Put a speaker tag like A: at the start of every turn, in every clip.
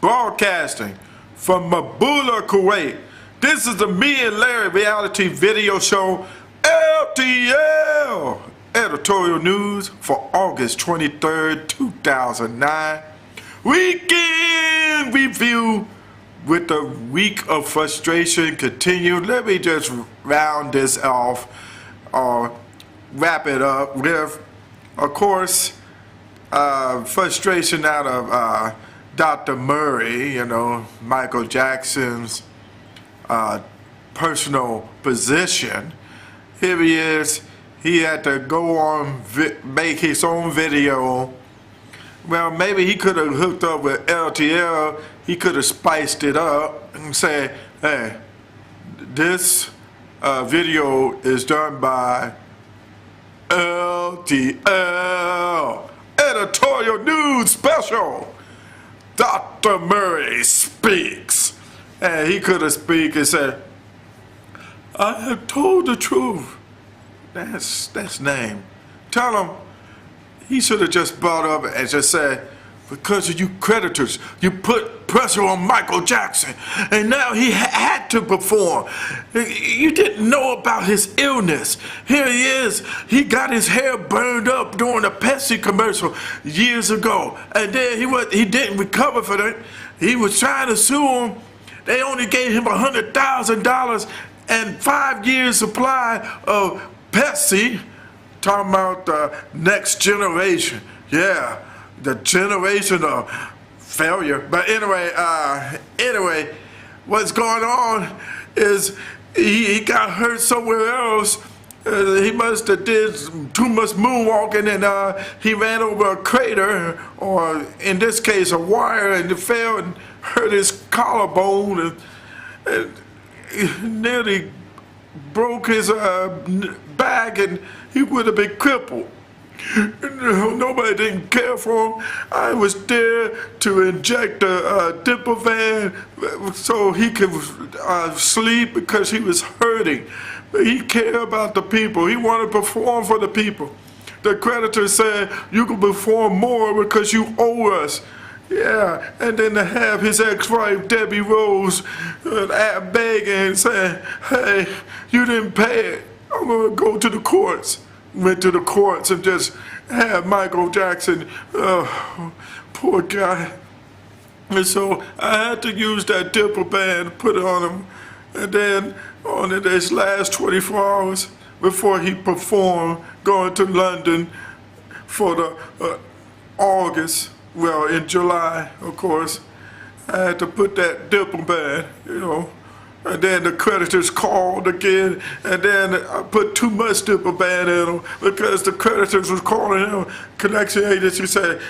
A: broadcasting from Mabula, Kuwait. This is the Me and Larry reality video show, LTL, editorial news for August 23rd, 2009. Weekend review with the week of frustration continued. Let me just round this off, or wrap it up with, of course, frustration out of Dr. Murray, Michael Jackson's personal position. Here he is. He had to go on make his own video. Well, maybe he could have hooked up with LTL. He could have spiced it up and say, hey, this video is done by LTL, editorial news special. Dr. Murray speaks. And he could have speak and said, I have told the truth. That's name. Tell him he should have just brought up and just said, because of you creditors, you put pressure on Michael Jackson, and now he had to perform. You didn't know about his illness. Here he is. He got his hair burned up during a Pepsi commercial years ago, and then he didn't recover from it. He was trying to sue him. They only gave him $100,000 and 5 years supply of Pepsi. Talking about the next generation. Yeah, the generation of failure. But anyway, what's going on is he got hurt somewhere else. He must have did too much moonwalking, and he ran over a crater, or in this case a wire, and it fell and hurt his collarbone, and nearly broke his back, and he would have been crippled. Nobody didn't care for him. I was there to inject a Diprovan so he could sleep because he was hurting. But he cared about the people. He wanted to perform for the people. The creditor said, you can perform more because you owe us. Yeah, and then to have his ex-wife, Debbie Rose, begging and saying, hey, you didn't pay it. I'm going to go to the courts. Went to the courts and just had Michael Jackson, poor guy. And so I had to use that Diprovan, put it on him, and then on this last 24 hours before he performed, going to London for the August, well, in July, of course, I had to put that Diprovan, and then the creditors called again, and then I put too much Diprovan in them because the creditors was calling him. Collection agency said,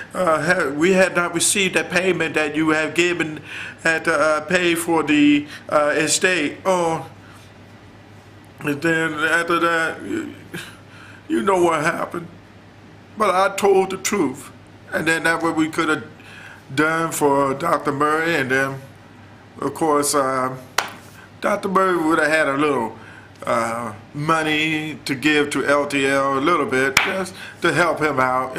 A: we had not received that payment that you have given, had to pay for the estate. Oh, and then after that, you know what happened. But I told the truth. And then that's what we could have done for Dr. Murray, and then, of course, Dr. Murray would have had a little money to give to LTL, a little bit, just to help him out,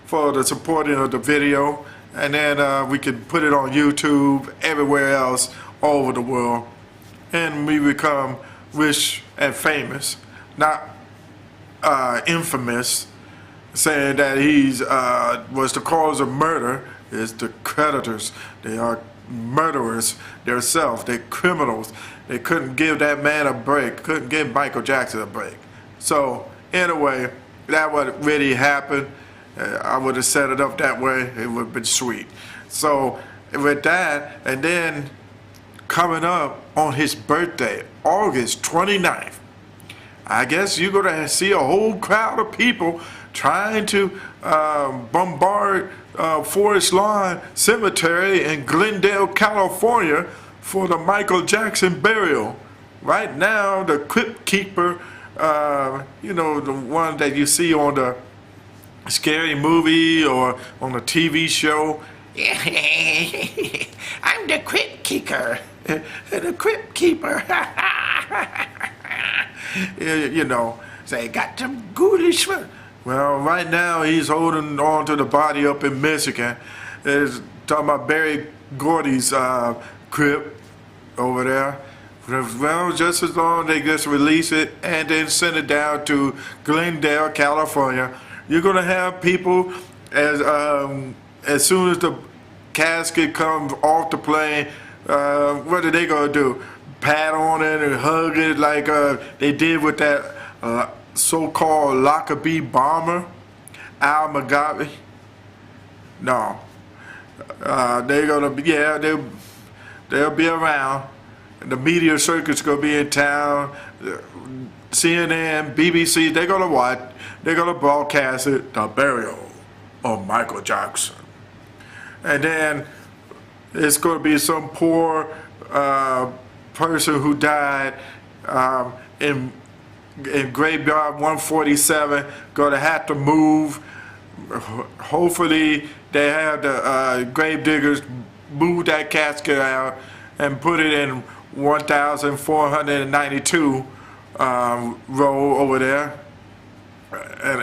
A: for the supporting of the video. And then we could put it on YouTube, everywhere else, all over the world. And we become rich and famous, not infamous, saying that he's was the cause of murder. Is the creditors. They are murderers themselves. They're criminals. They couldn't give that man a break. Couldn't give Michael Jackson a break. So anyway, that would really happen. I would have set it up that way. It would have been sweet. So with that, and then coming up on his birthday, August 29th, I guess you're going to see a whole crowd of people trying to bombard Forest Lawn Cemetery in Glendale, California for the Michael Jackson burial. Right now, the crypt keeper, the one that you see on the scary movie or on the TV show. I'm the crypt keeper. The crypt keeper. Say, got some ghoulish. Well, right now he's holding on to the body up in Michigan. It's talking about buried Gordy's crib over there. Well, just as long as they just release it and then send it down to Glendale, California. You're gonna have people as soon as the casket comes off the plane, what are they gonna do? Pat on it and hug it like they did with that so-called Lockerbie bomber, Al Mugabe? No. They're gonna be, yeah, they'll be around. The media circuit's gonna be in town. CNN, BBC, they're gonna watch. They're gonna broadcast it. The burial of Michael Jackson, and then it's gonna be some poor person who died in graveyard 147. Gonna have to move. Hopefully, they have the grave diggers move that casket out and put it in 1492 row over there,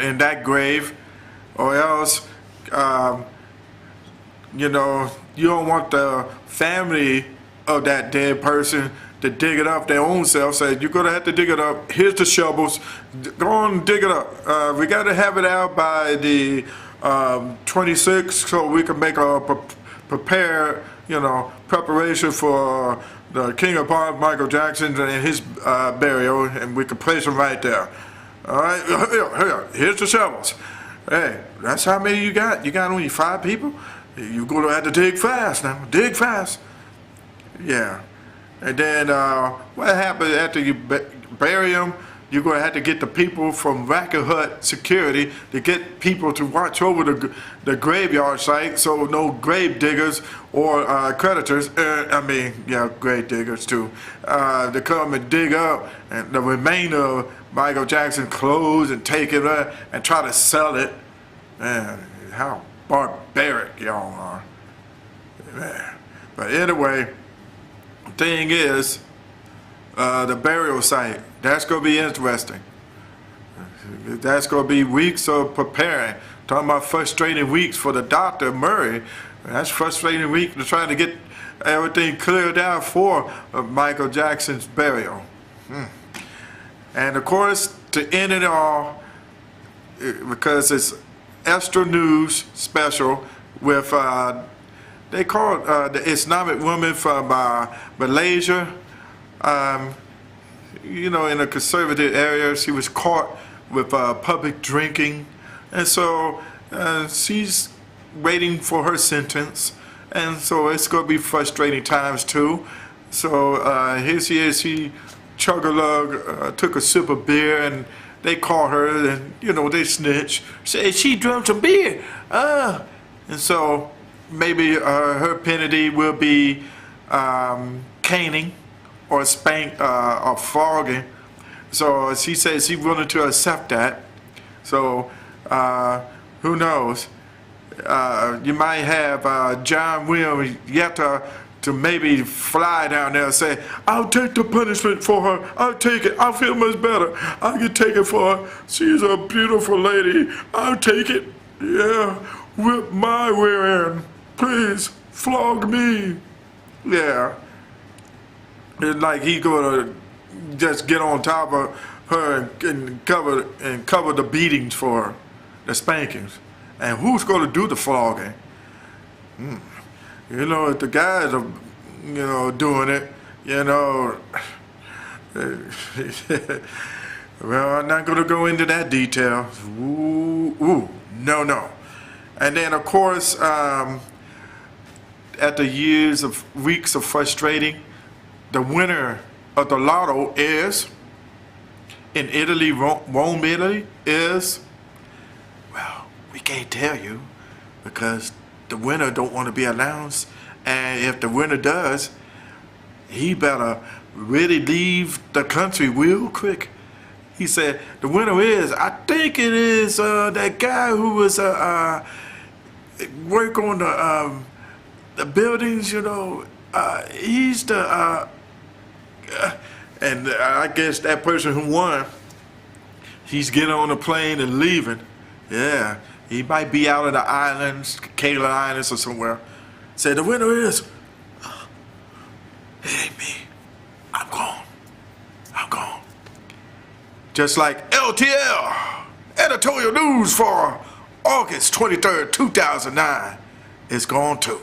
A: in that grave, or else, you know, you don't want the family of that dead person to dig it up their own self. Say, you're gonna have to dig it up. Here's the shovels. Go on and dig it up. We got to have it out by the 26th, so we can make a preparation for the King of Pop, Michael Jackson, and his burial, and we can place him right there. All right, here's the shovels. Hey, that's how many you got? You got only 5 people? You're gonna have to dig fast now. Dig fast. Yeah. And then what happens after you bury him? You're going to have to get the people from Racket Hut Security to get people to watch over the graveyard site, so no grave diggers or creditors, grave diggers too, to come and dig up and the remainder of Michael Jackson's clothes and take it and try to sell it. Man, how barbaric y'all are. Man. But anyway, the thing is, the burial site, that's going to be interesting. That's going to be weeks of preparing. Talking about frustrating weeks for the Dr. Murray. That's frustrating week to try to get everything cleared out for Michael Jackson's burial. And of course, to end it all, because it's Extra News special with, they call it the Islamic woman from Malaysia. You know, in a conservative area, she was caught with public drinking, and so she's waiting for her sentence, and so it's going to be frustrating times too. So here she is, she chug-a-lug, took a sip of beer, and they caught her, and you know, they snitch, say she drank some beer, and so maybe her penalty will be caning, or spank, or flogging. So she says she's willing to accept that. So who knows? You might have John Williams yet to maybe fly down there and say, I'll take the punishment for her. I'll take it. I feel much better. I can take it for her. She's a beautiful lady. I'll take it. Yeah, whip my rear end. Please flog me. Yeah. It's like he's gonna just get on top of her and cover the beatings for her, the spankings. And who's gonna do the flogging? You know, if the guys are, you know, doing it, you know, well, I'm not gonna go into that detail. No. And then of course, after weeks of frustrating, the winner of the Lotto is, in Italy, Rome, Italy, is, well, we can't tell you because the winner don't want to be announced. And if the winner does, he better really leave the country real quick. He said, the winner is, I think it is that guy who was work on the buildings, you know, he's the, and I guess that person who won, he's getting on the plane and leaving. Yeah, he might be out in the islands, Cayman Islands or somewhere. Said the winner is, it ain't me. I'm gone. I'm gone. Just like LTL, editorial news for August 23rd, 2009 is gone too.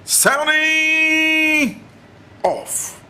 A: Sounding off.